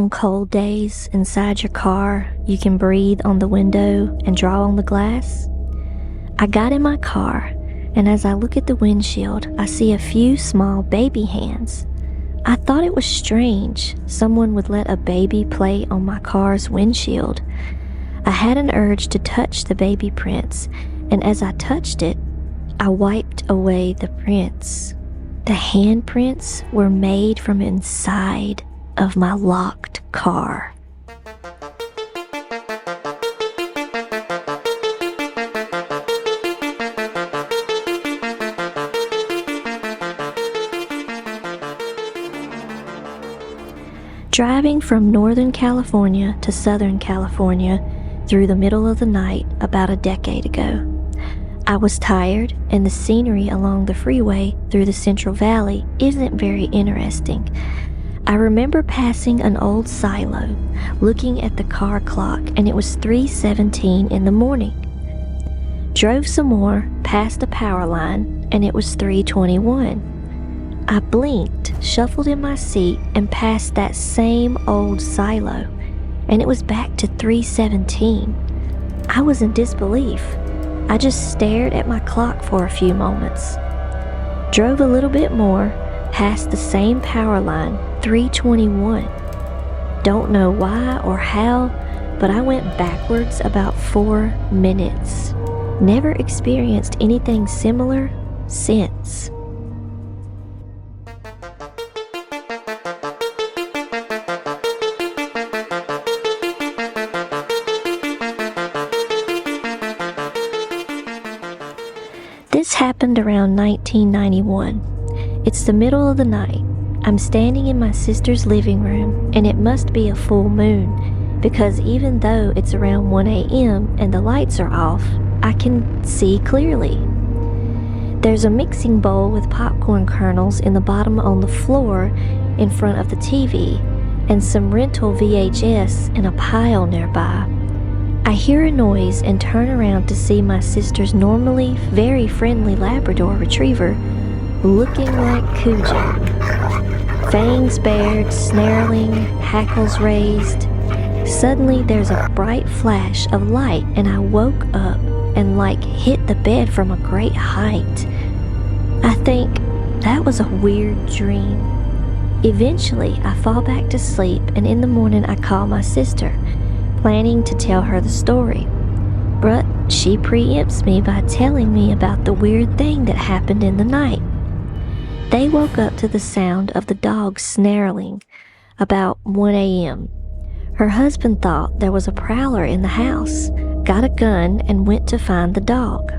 On cold days inside your car, you can breathe on the window and draw on the glass. I got in my car, and as I look at the windshield, I see a few small baby hands. I thought it was strange someone would let a baby play on my car's windshield. I had an urge to touch the baby prints, and as I touched it, I wiped away the prints. The handprints were made from inside of my locked car. Driving from Northern California to Southern California through the middle of the night about a decade ago. I was tired, and the scenery along the freeway through the Central Valley isn't very interesting. I remember passing an old silo, looking at the car clock, and it was 3:17 in the morning. Drove some more, past a power line, and it was 3:21. I blinked, shuffled in my seat, and passed that same old silo, and it was back to 3:17. I was in disbelief. I just stared at my clock for a few moments. Drove a little bit more, past the same power line, 3:21. Don't know why or how, but I went backwards about 4 minutes. Never experienced anything similar since. This happened around 1991. It's the middle of the night. I'm standing in my sister's living room, and it must be a full moon, because even though it's around 1 a.m. and the lights are off, I can see clearly. There's a mixing bowl with popcorn kernels in the bottom on the floor in front of the TV, and some rental VHS in a pile nearby. I hear a noise and turn around to see my sister's normally very friendly Labrador retriever looking like Cujo. Fangs bared, snarling, hackles raised. Suddenly there's a bright flash of light, and I woke up and hit the bed from a great height. I think that was a weird dream. Eventually I fall back to sleep, and in the morning I call my sister, planning to tell her the story. But she preempts me by telling me about the weird thing that happened in the night. They woke up to the sound of the dog snarling about 1 a.m. Her husband thought there was a prowler in the house, got a gun, and went to find the dog.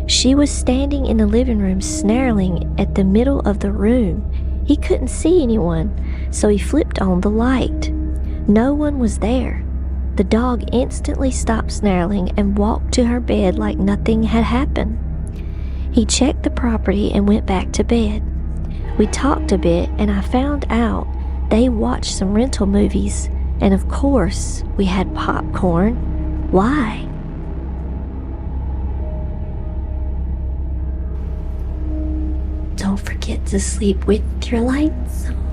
She was standing in the living room snarling at the middle of the room. He couldn't see anyone, so he flipped on the light. No one was there. The dog instantly stopped snarling and walked to her bed like nothing had happened. He checked the property and went back to bed. We talked a bit, and I found out they watched some rental movies, and of course we had popcorn. Why? Don't forget to sleep with your lights on.